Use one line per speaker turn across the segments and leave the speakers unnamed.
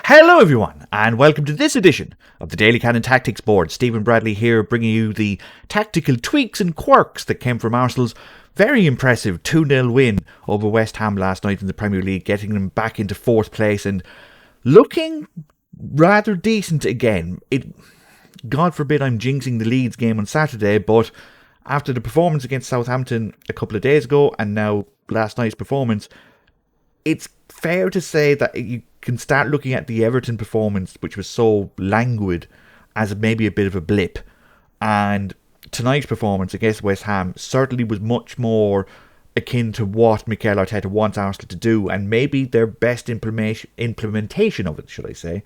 Hello everyone, and welcome to this edition of the Daily Cannon Tactics Board. Stephen Bradley here, bringing you the tactical tweaks and quirks that came from Arsenal's very impressive 2-0 win over West Ham last night in the Premier League, getting them back into 4th place and looking rather decent again. God forbid I'm jinxing the Leeds game on Saturday, but after the performance against Southampton a couple of days ago and now last night's performance, it's fair to say that you can start looking at the Everton performance, which was so languid, as maybe a bit of a blip. And tonight's performance against West Ham certainly was much more akin to what Mikel Arteta wants Arsenal to do, and maybe their best implementation of it, should I say,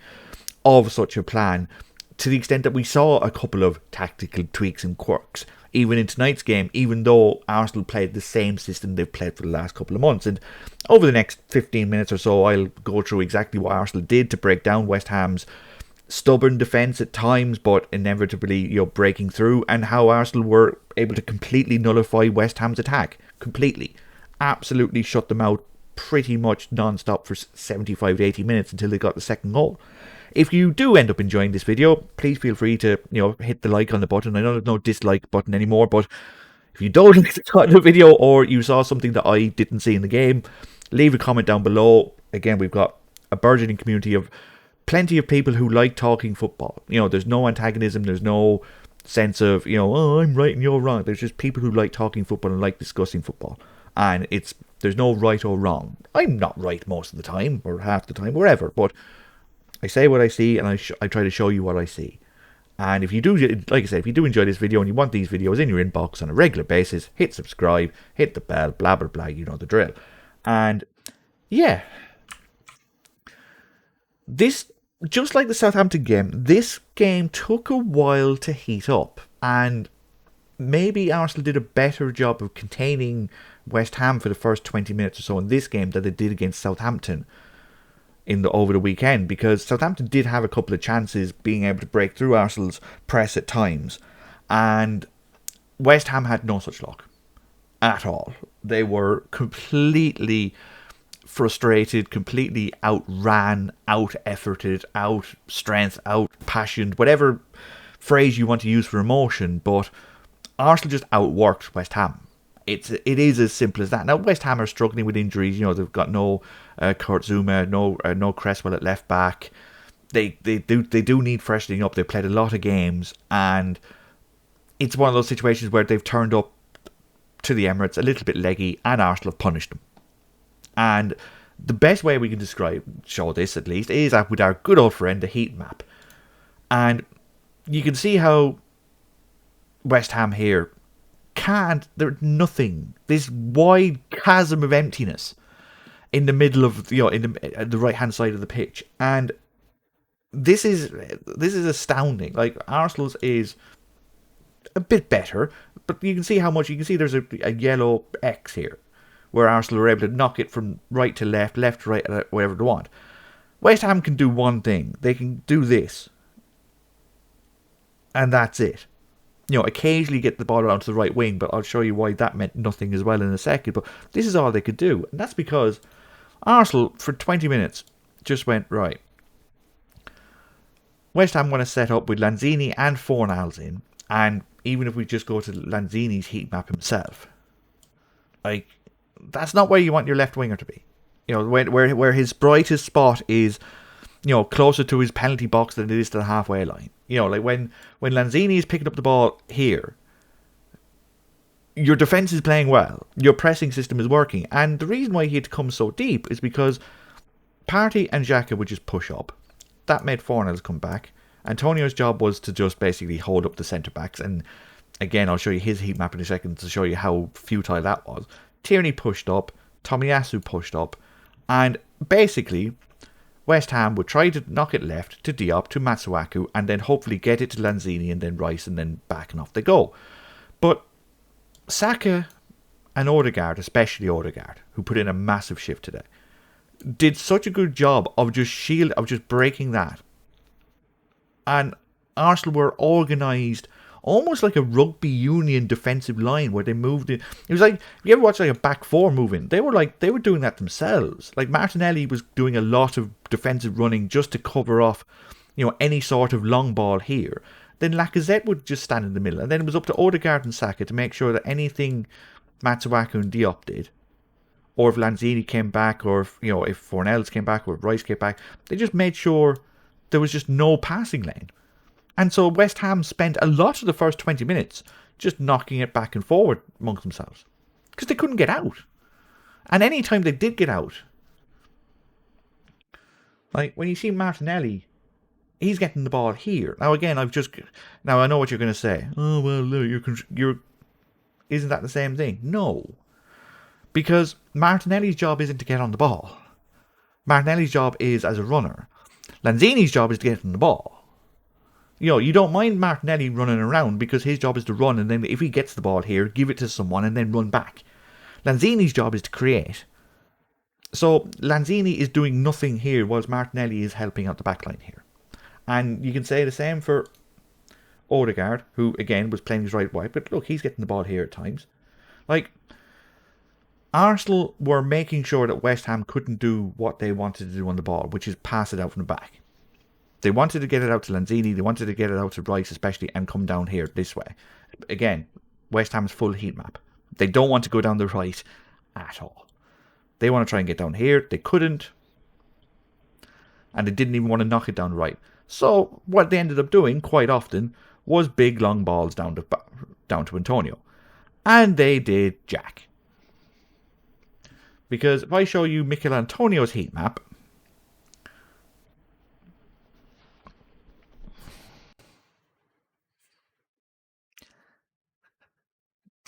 of such a plan, to the extent that we saw a couple of tactical tweaks and quirks even in tonight's game, even though Arsenal played the same system they've played for the last couple of months. And over the next 15 minutes or so, I'll go through exactly what Arsenal did to break down West Ham's stubborn defence at times, but inevitably, breaking through, and how Arsenal were able to completely nullify West Ham's attack. Completely. Absolutely shut them out pretty much non-stop for 75 to 80 minutes until they got the second goal. If you do end up enjoying this video, please feel free to, hit the like on the button. I know there's no dislike button anymore, but if you don't like the video or you saw something that I didn't see in the game, leave a comment down below. Again, we've got a burgeoning community of plenty of people who like talking football. There's no antagonism, there's no sense of, oh, I'm right and you're wrong. There's just people who like talking football and like discussing football. And there's no right or wrong. I'm not right most of the time, or half the time, wherever, but I say what I see, and I try to show you what I see. And if you do, like I said, if you do enjoy this video and you want these videos in your inbox on a regular basis, hit subscribe, hit the bell, blah, blah, blah, you know the drill. And, yeah. Just like the Southampton game, this game took a while to heat up. And maybe Arsenal did a better job of containing West Ham for the first 20 minutes or so in this game than they did against Southampton over the weekend, because Southampton did have a couple of chances being able to break through Arsenal's press at times, and West Ham had no such luck at all. They were completely frustrated, completely outran, out-efforted, out-strength, out-passioned, whatever phrase you want to use for emotion, but Arsenal just outworked West Ham. It is as simple as that. Now, West Ham are struggling with injuries. They've got no Kurt Zouma, no Cresswell at left back. They do need freshening up. They've played a lot of games, and it's one of those situations where they've turned up to the Emirates a little bit leggy, and Arsenal have punished them. And the best way we can show this, at least, is with our good old friend, the heat map. And you can see how West Ham here there's nothing. This wide chasm of emptiness in the middle of, in the right hand side of the pitch, and this is astounding. Like, Arsenal's is a bit better, but you can see how much. You can see there's a yellow X here, where Arsenal are able to knock it from right to left, left to right, wherever they want. West Ham can do one thing. They can do this, and that's it. Occasionally get the ball around to the right wing, but I'll show you why that meant nothing as well in a second. But this is all they could do. And that's because Arsenal, for 20 minutes, just went, right, West Ham want to set up with Lanzini and Fornals in. And even if we just go to Lanzini's heat map himself, like, that's not where you want your left winger to be. Where his brightest spot is, closer to his penalty box than it is to the halfway line. Like when Lanzini is picking up the ball here, your defence is playing well. Your pressing system is working. And the reason why he had to come so deep is because Partey and Xhaka would just push up. That made Fornals come back. Antonio's job was to just basically hold up the centre-backs. And again, I'll show you his heat map in a second to show you how futile that was. Tierney pushed up. Tomiyasu pushed up. And basically, West Ham would try to knock it left to Diop, to Masuaku, and then hopefully get it to Lanzini and then Rice, and then back and off they go. But Saka and Odegaard, especially Odegaard, who put in a massive shift today, did such a good job of just breaking that. And Arsenal were organised almost like a rugby union defensive line where they moved in. It was like, you ever watch like a back four moving? They were doing that themselves. Like, Martinelli was doing a lot of defensive running just to cover off, any sort of long ball here, then Lacazette would just stand in the middle. And then it was up to Odegaard and Saka to make sure that anything Matsuaku and Diop did, or if Lanzini came back, or if Fornells came back, or if Rice came back, they just made sure there was just no passing lane. And so West Ham spent a lot of the first 20 minutes just knocking it back and forward amongst themselves, because they couldn't get out. And any time they did get out, like when you see Martinelli, he's getting the ball here. Now again, I know what you're going to say. Oh well, you're isn't that the same thing? No, because Martinelli's job isn't to get on the ball. Martinelli's job is as a runner. Lanzini's job is to get on the ball. You don't mind Martinelli running around because his job is to run, and then if he gets the ball here, give it to someone and then run back. Lanzini's job is to create. So Lanzini is doing nothing here whilst Martinelli is helping out the backline here. And you can say the same for Odegaard, who again was playing his right wide, but look, he's getting the ball here at times. Like, Arsenal were making sure that West Ham couldn't do what they wanted to do on the ball, which is pass it out from the back. They wanted to get it out to Lanzini, they wanted to get it out to Rice especially, and come down here this way. Again, West Ham's full heat map. They don't want to go down the right at all. They want to try and get down here. They couldn't. And they didn't even want to knock it down right. So what they ended up doing quite often was big long balls down to Antonio. And they did jack. Because if I show you Mikel Antonio's heat map,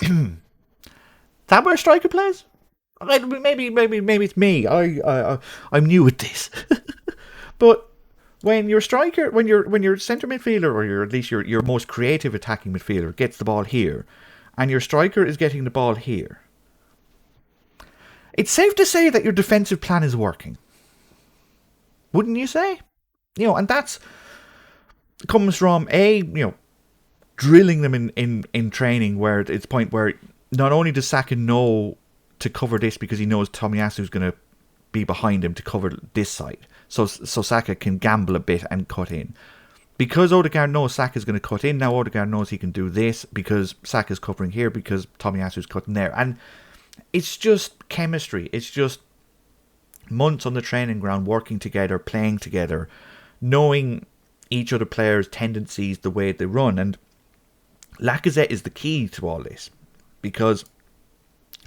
is that where a striker plays? Maybe it's me. I'm new at this. But when your striker, when your centre midfielder, or at least your most creative attacking midfielder gets the ball here, and your striker is getting the ball here, it's safe to say that your defensive plan is working. Wouldn't you say? And that's comes from drilling them in training, where it's a point where not only does Saka know to cover this because he knows Tomiyasu is going to be behind him to cover this side, so Saka can gamble a bit and cut in. Because Odegaard knows Saka's going to cut in, now Odegaard knows he can do this because Saka's covering here because Tomiyasu's cutting there. And it's just chemistry. It's just months on the training ground, working together, playing together, knowing each other players' tendencies, the way they run. And Lacazette is the key to all this, because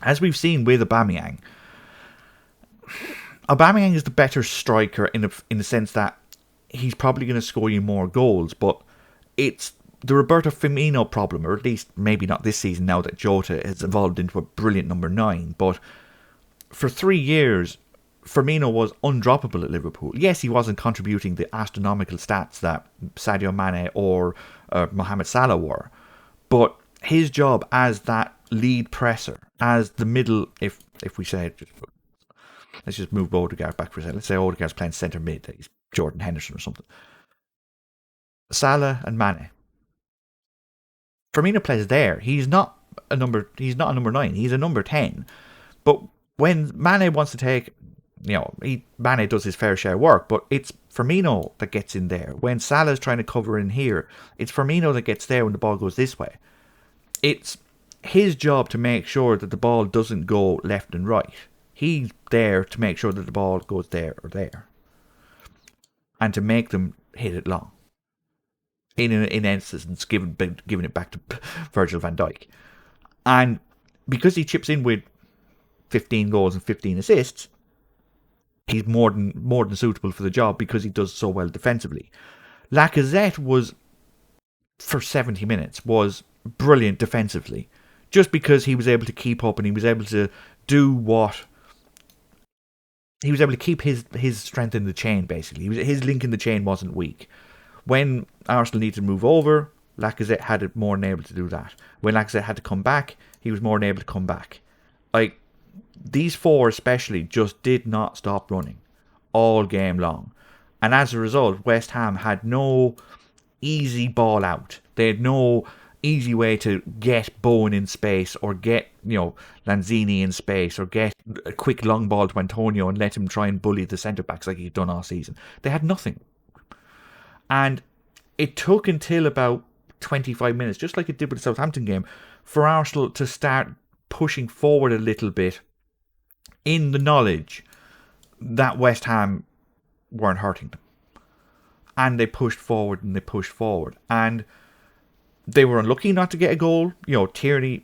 as we've seen with Aubameyang is the better striker in the sense that he's probably going to score you more goals, but it's the Roberto Firmino problem, or at least maybe not this season now that Jota has evolved into a brilliant number 9, but for 3 years Firmino was undroppable at Liverpool. Yes, he wasn't contributing the astronomical stats that Sadio Mane or Mohamed Salah were, but his job as that lead presser, as the middle, if we say, let's just move Odegaard back for a second. Let's say Odegaard's playing centre mid, he's Jordan Henderson or something. Salah and Mane. Firmino plays there. He's not a number 9. He's a number 10. But when Mane wants to take, Mane does his fair share of work, but it's Firmino that gets in there. When Salah's trying to cover in here, it's Firmino that gets there when the ball goes this way. It's his job to make sure that the ball doesn't go left and right. He's there to make sure that the ball goes there or there, and to make them hit it long. In essence, giving it back to Virgil van Dijk. And because he chips in with 15 goals and 15 assists, he's more than suitable for the job because he does so well defensively. Lacazette was, for 70 minutes, was brilliant defensively, just because he was able to keep up and he was able to do what... He was able to keep his strength in the chain, basically. His link in the chain wasn't weak. When Arsenal needed to move over, Lacazette had it more than able to do that. When Lacazette had to come back, he was more than able to come back. Like, these four especially just did not stop running all game long. And as a result, West Ham had no easy ball out. They had no easy way to get Bowen in space, or get, Lanzini in space, or get a quick long ball to Antonio and let him try and bully the centre-backs like he'd done all season. They had nothing. And it took until about 25 minutes, just like it did with the Southampton game, for Arsenal to start pushing forward a little bit, in the knowledge that West Ham weren't hurting them. And they pushed forward and they pushed forward. And they were unlucky not to get a goal. Tierney,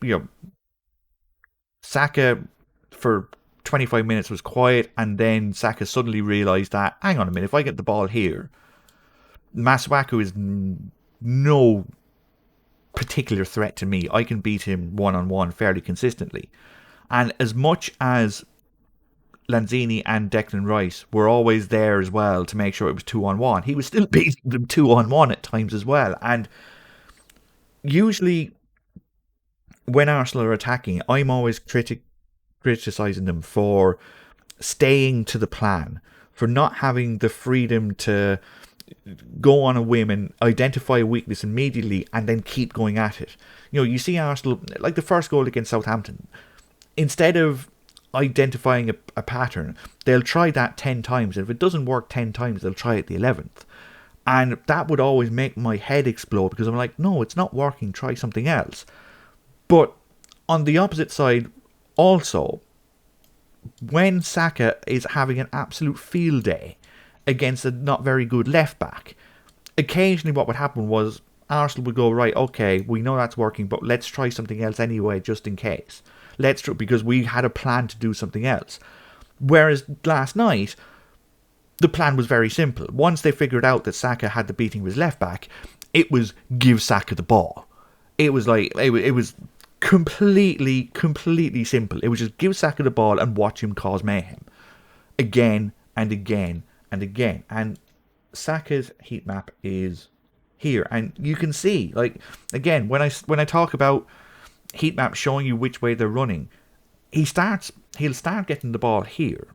Saka for 25 minutes was quiet, and then Saka suddenly realised that, hang on a minute, if I get the ball here, Masuaku is no particular threat to me. I can beat him one-on-one fairly consistently. And as much as Lanzini and Declan Rice were always there as well to make sure it was 2-on-1, he was still beating them 2-on-1 at times as well. And usually when Arsenal are attacking, I'm always criticising them for staying to the plan, for not having the freedom to go on a whim and identify a weakness immediately and then keep going at it. You see Arsenal, like the first goal against Southampton, instead of identifying a pattern, they'll try that 10 times, and if it doesn't work 10 times, they'll try it the 11th. And that would always make my head explode, because I'm like, no, it's not working, try something else. But on the opposite side, also, when Saka is having an absolute field day against a not very good left back, occasionally what would happen was Arsenal would go, right, okay, we know that's working, but let's try something else anyway, just in case. Because we had a plan to do something else. Whereas last night, the plan was very simple. Once they figured out that Saka had the beating of his left back, it was give Saka the ball. It was like, it was completely simple. It was just give Saka the ball and watch him cause mayhem. Again and again and again. And Saka's heat map is here. And you can see, like, again, when I talk about heat map showing you which way they're running, he'll start getting the ball here,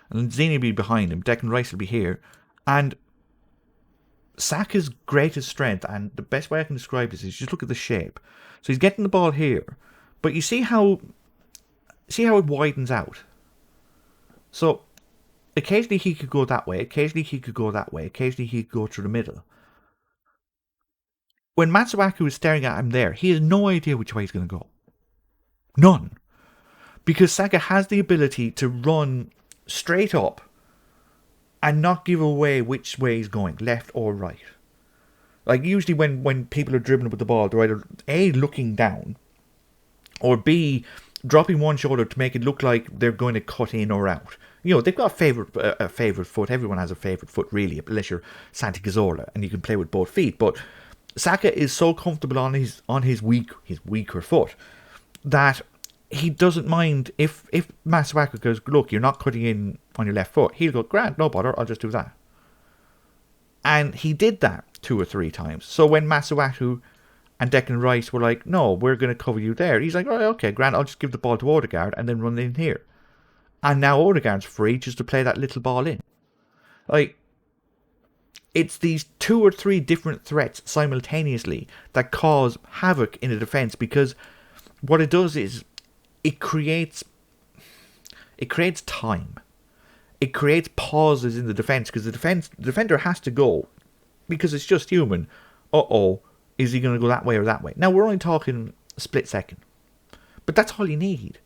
and Zini will be behind him, Declan Rice will be here, and Saka's greatest strength, and the best way I can describe this is just look at the shape. So he's getting the ball here, but you see how it widens out. So occasionally he could go that way, occasionally he could go that way, occasionally he could go through the middle. When Matsuaku is staring at him there, he has no idea which way he's going to go. None. Because Saka has the ability to run straight up and not give away which way he's going, left or right. Like, usually when people are dribbling with the ball, they're either A, looking down, or B, dropping one shoulder to make it look like they're going to cut in or out. They've got a favourite foot. Everyone has a favourite foot, really, unless you're Santi Cazorla, and you can play with both feet. But Saka is so comfortable on his weaker foot that he doesn't mind if Masuaku goes, look, you're not cutting in on your left foot. He'll go, grand, no bother, I'll just do that. And he did that 2 or 3 times. So when Masuaku and Declan Rice were like, no, we're going to cover you there, he's like, right, okay, grand, I'll just give the ball to Odegaard and then run in here. And now Odegaard's free just to play that little ball in. Like, it's these 2 or 3 different threats simultaneously that cause havoc in the defence, because what it does is it creates time. It creates pauses in the defence, because the defender has to go, because it's just human. Is he going to go that way or that way? Now, we're only talking a split second, but that's all you need.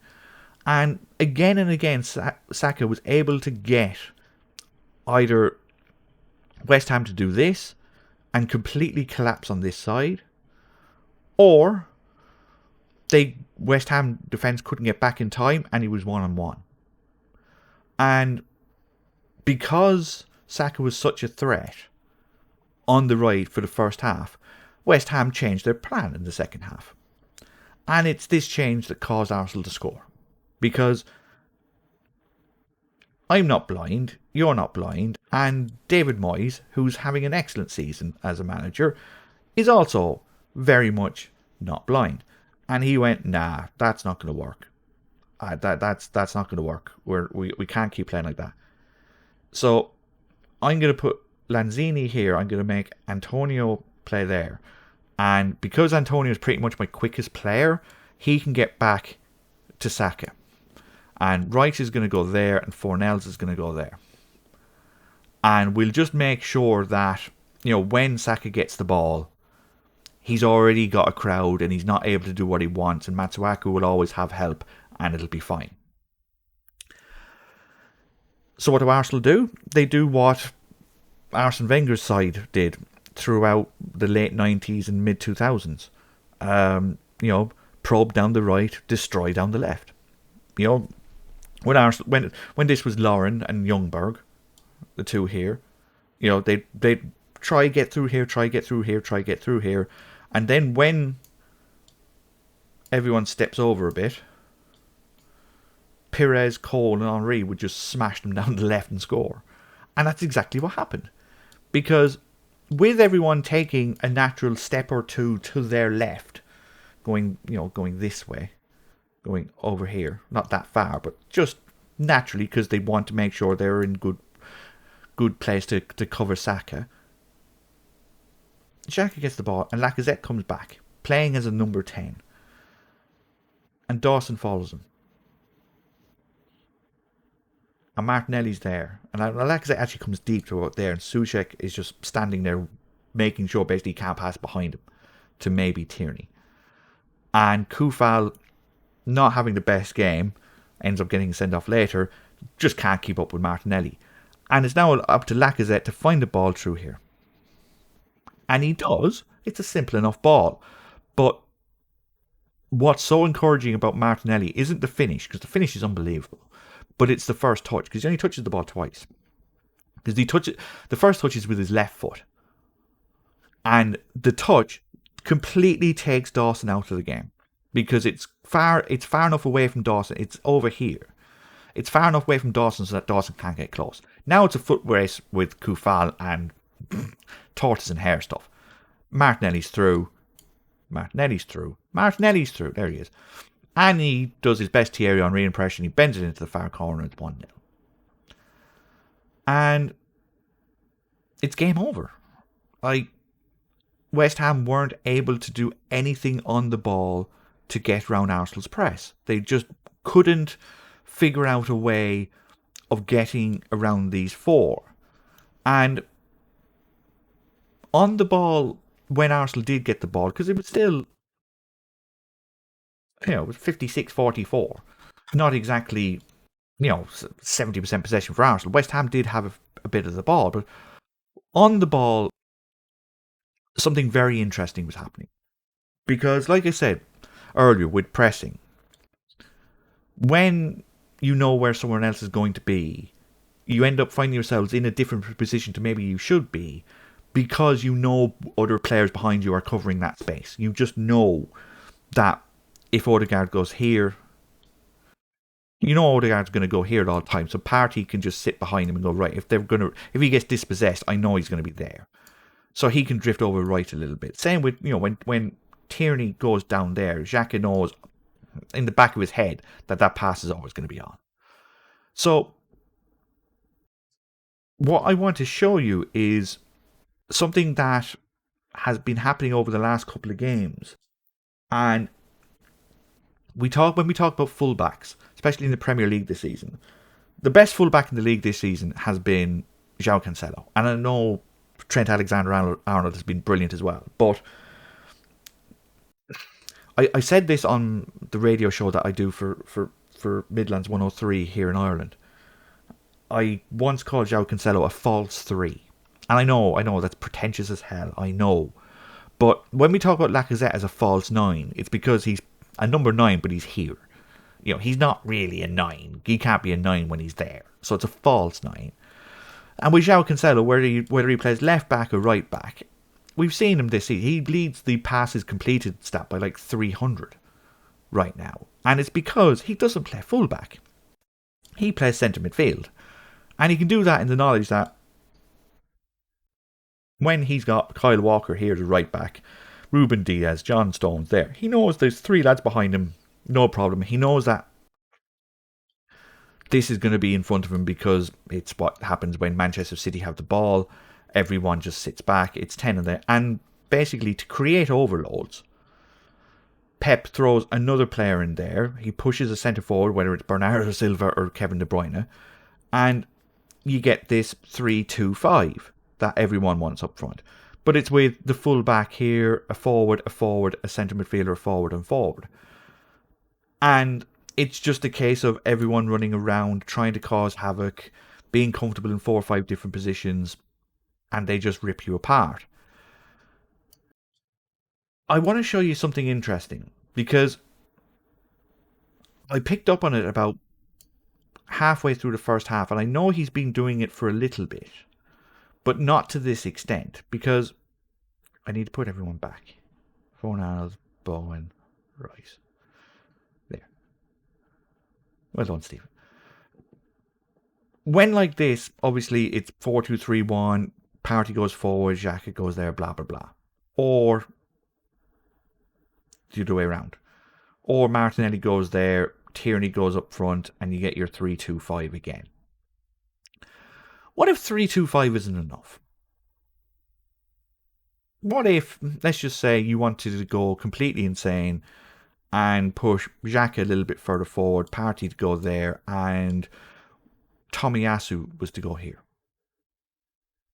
And again, Saka was able to get either West Ham to do this and completely collapse on this side, or West Ham defence couldn't get back in time and he was one-on-one. And because Saka was such a threat on the right for the first half, West Ham changed their plan in the second half. And it's this change that caused Arsenal to score. Because I'm not blind, you're not blind, and David Moyes, who's having an excellent season as a manager, is also very much not blind. And he went, nah, that's not going to work. That's not going to work. We can't keep playing like that. So I'm going to put Lanzini here. I'm going to make Antonio play there. And because Antonio is pretty much my quickest player, he can get back to Saka. And Wright is going to go there, and Fornells is going to go there. And we'll just make sure that, when Saka gets the ball, he's already got a crowd and he's not able to do what he wants. And Matsuaku will always have help and it'll be fine. So what do Arsenal do? They do what Arsene Wenger's side did throughout the late 90s and mid 2000s. Probe down the right, destroy down the left. When Arsenal, when this was Lauren and Ljungberg, the two here, they try get through here, try get through here, try get through here, and then when everyone steps over a bit, Pires, Cole, and Henry would just smash them down the left and score, and that's exactly what happened, because with everyone taking a natural step or two to their left, going this way, going over here, not that far, but just naturally because they want to make sure they're in good place to cover Saka. Xhaka gets the ball and Lacazette comes back, playing as a number 10. And Dawson follows him. And Martinelli's there. And Lacazette actually comes deep to out there, and Souček is just standing there making sure basically he can't pass behind him to maybe Tierney. And Kufal, not having the best game, ends up getting sent off later, just can't keep up with Martinelli. And it's now up to Lacazette to find the ball through here. And he does. It's a simple enough ball. But what's so encouraging about Martinelli isn't the finish, because the finish is unbelievable, but it's the first touch, because he only touches the ball twice. Because the first touch is with his left foot. And the touch completely takes Dawson out of the game. Because it's far enough away from Dawson. It's over here. It's far enough away from Dawson so that Dawson can't get close. Now it's a foot race with Kufal and tortoise and hare stuff. Martinelli's through. There he is. And he does his best Thierry Henry impression. He bends it into the far corner. It's 1-0. And it's game over. West Ham weren't able to do anything on the ball to get round Arsenal's press. They just couldn't figure out a way of getting around these four. And on the ball, when Arsenal did get the ball, because it was still, it was 56-44. Not exactly, 70% possession for Arsenal. West Ham did have a bit of the ball, but on the ball, something very interesting was happening. Because, like I said earlier, with pressing, when you know where someone else is going to be, you end up finding yourselves in a different position to maybe you should be, because you know other players behind you are covering that space. You just know that if Odegaard goes here, Odegaard's going to go here at all times. So Partey can just sit behind him and go, right, if he gets dispossessed, I know he's going to be there. So he can drift over right a little bit. Same with, when Tierney goes down there, Xhaka knows in the back of his head that pass is always going to be on. So what I want to show you is something that has been happening over the last couple of games. And when we talk about fullbacks, especially in the Premier League this season, the best fullback in the league this season has been João Cancelo. And I know Trent Alexander-Arnold has been brilliant as well. But I said this on the radio show that I do for Midlands 103 here in Ireland. I once called João Cancelo a false 3. And I know that's pretentious as hell, I know. But when we talk about Lacazette as a false 9, it's because he's a number 9, but he's here. He's not really a 9. He can't be a 9 when he's there. So it's a false 9. And with João Cancelo, whether he plays left back or right back, we've seen him this season. He leads the passes completed stat by like 300 right now. And it's because he doesn't play fullback. He plays centre midfield. And he can do that in the knowledge that when he's got Kyle Walker here as right back, Ruben Diaz, John Stones there, he knows there's 3 lads behind him, no problem. He knows that this is going to be in front of him because it's what happens when Manchester City have the ball. Everyone just sits back. It's 10 of them. And basically to create overloads. Pep throws another player in there. He pushes a centre forward, whether it's Bernardo Silva or Kevin De Bruyne, and you get this 3-2-5 that everyone wants up front. But it's with the full back here, a forward, a centre midfielder, a forward, and forward. And it's just a case of everyone running around, trying to cause havoc, being comfortable in 4 or 5 different positions, and they just rip you apart. I want to show you something interesting, because I picked up on it about halfway through the first half, and I know he's been doing it for a little bit, but not to this extent, because I need to put everyone back. Fornals, Bowen, Rice. There. Well done, Stephen. When like this, obviously it's 4-2-3-1, Partey goes forward, Xhaka goes there, blah, blah, blah. Or the other way around. Or Martinelli goes there, Tierney goes up front, and you get your 3-2-5 again. What if 3-2-5 isn't enough? What if, let's just say, you wanted to go completely insane and push Xhaka a little bit further forward, Partey to go there, and Tomiyasu was to go here?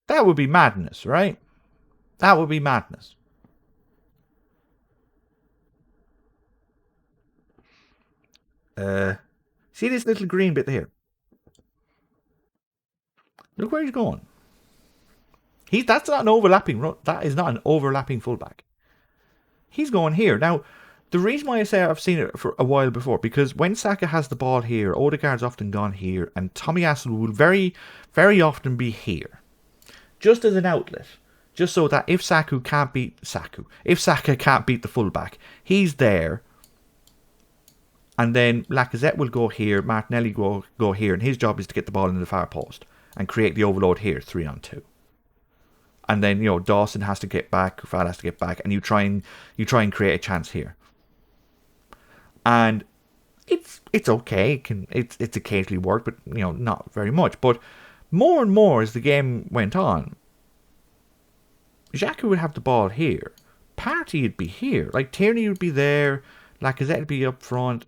That would be madness, right? That would be madness. See this little green bit here? Look where he's going. That's not an overlapping. That is not an overlapping fullback. He's going here. Now, the reason why I say I've seen it for a while before, because when Saka has the ball here, Odegaard's often gone here, and Tomiyasu will very, very often be here, just as an outlet, just so that if Saka can't beat the fullback, he's there. And then Lacazette will go here, Martinelli go here, and his job is to get the ball in the far post and create the overload here, 3-on-2. And then, Dawson has to get back, Fad has to get back, and you try and create a chance here. And it's okay, it's occasionally worked, but not very much. But more and more as the game went on, Xhaka would have the ball here, Partey would be here, like Tierney would be there, Lacazette would be up front,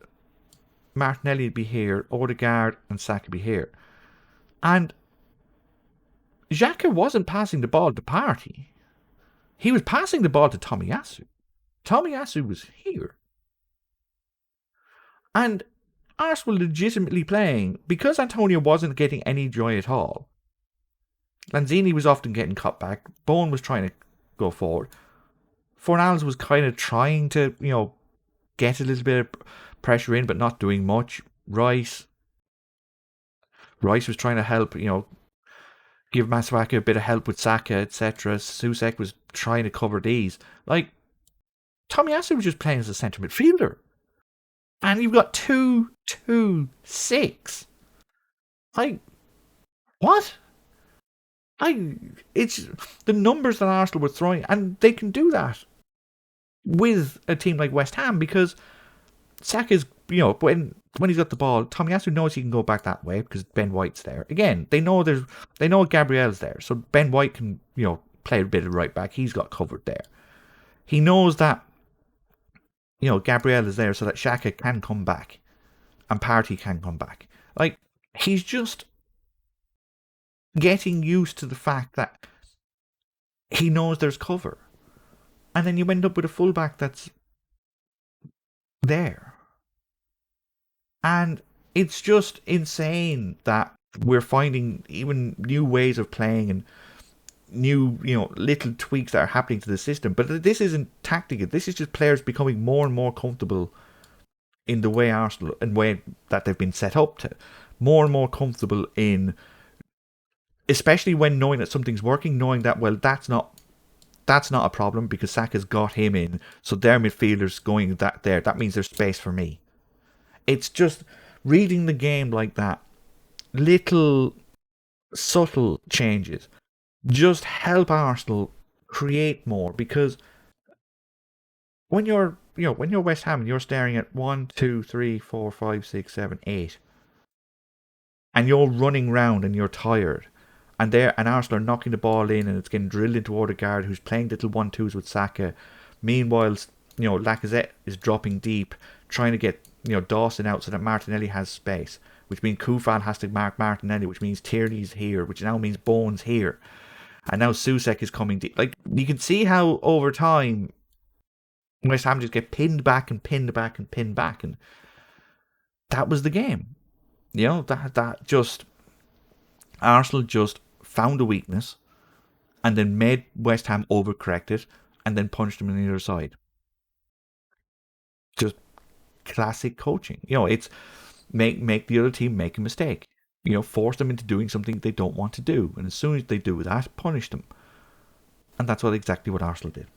Martinelli would be here, Odegaard and Saka would be here. And Xhaka wasn't passing the ball to Partey. He was passing the ball to Tomiyasu. Tomiyasu was here. And Arsenal were legitimately playing, because Antonio wasn't getting any joy at all. Lanzini was often getting cut back. Bowen was trying to go forward. Fornals was kind of trying to, get a little bit of pressure in, but not doing much. Rice was trying to help, give Masuaka a bit of help with Saka, etc. Susek was trying to cover these. Like, Tomiyasu was just playing as a centre midfielder. And you've got 2-2-6. Like, what? It's the numbers that Arsenal were throwing, and they can do that with a team like West Ham, because Saka's, when he's got the ball, Tomiyasu knows he can go back that way because Ben White's there. Again, they know Gabriel's there, so Ben White can, play a bit of right back. He's got covered there. He knows that, Gabriel is there so that Xhaka can come back and Partey can come back. Like, he's just getting used to the fact that he knows there's cover. And then you end up with a fullback that's there. And it's just insane that we're finding even new ways of playing and new, little tweaks that are happening to the system. But this isn't tactical. This is just players becoming more and more comfortable in the way Arsenal, and way that they've been set up to. More and more comfortable in, especially when knowing that something's working, knowing that, well, that's not a problem because Saka's got him in, so their midfielders going there. That means there's space for me. It's just reading the game like that. Little subtle changes just help Arsenal create more, because when you're West Ham and you're staring at 1, 2, 3, 4, 5, 6, 7, 8, and you're running round and you're tired, and Arsenal are knocking the ball in, and it's getting drilled into Odegaard, who's playing little 1-2s with Saka. Meanwhile, Lacazette is dropping deep, trying to get Dawson out so that Martinelli has space, which means Kufal has to mark Martinelli, which means Tierney's here, which now means Bones here, and now Susek is coming deep. Like, you can see how over time West Ham just get pinned back and pinned back and pinned back, and that was the game. That just Arsenal just found a weakness and then made West Ham overcorrect it and then punched them on the other side. Just classic coaching. It's make the other team make a mistake. Force them into doing something they don't want to do, and as soon as they do that, punish them. And that's exactly what Arsenal did.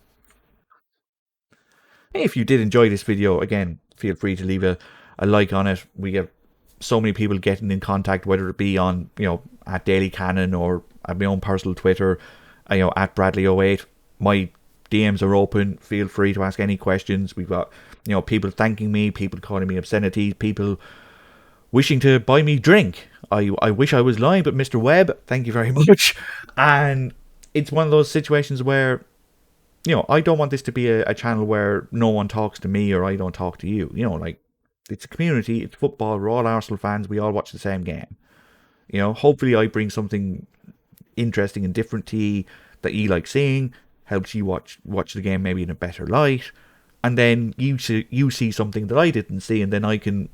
If you did enjoy this video, again, feel free to leave a like on it. We get so many people getting in contact, whether it be on, at Daily Cannon or at my own personal Twitter, at Bradley08. My DMs are open. Feel free to ask any questions. We've got, people thanking me, people calling me obscenities, people wishing to buy me drink. I wish I was lying, but Mr. Webb, thank you very much. And it's one of those situations where, I don't want this to be a channel where no one talks to me or I don't talk to you. Like, it's a community, it's football, we're all Arsenal fans, we all watch the same game. Hopefully I bring something interesting and different to you that you like seeing, helps you watch the game maybe in a better light, and then you see something that I didn't see, and then I can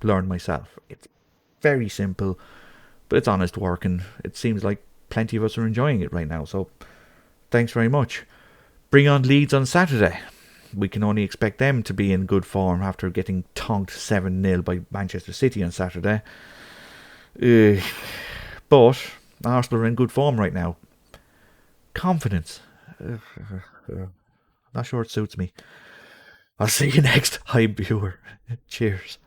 learn myself. It's very simple, but it's honest work, and it seems like plenty of us are enjoying it right now, so thanks very much. Bring on Leeds on Saturday. We can only expect them to be in good form after getting tonked 7-0 by Manchester City on Saturday. But Arsenal are in good form right now. Confidence. Not sure it suits me. I'll see you next, High Viewer. Cheers.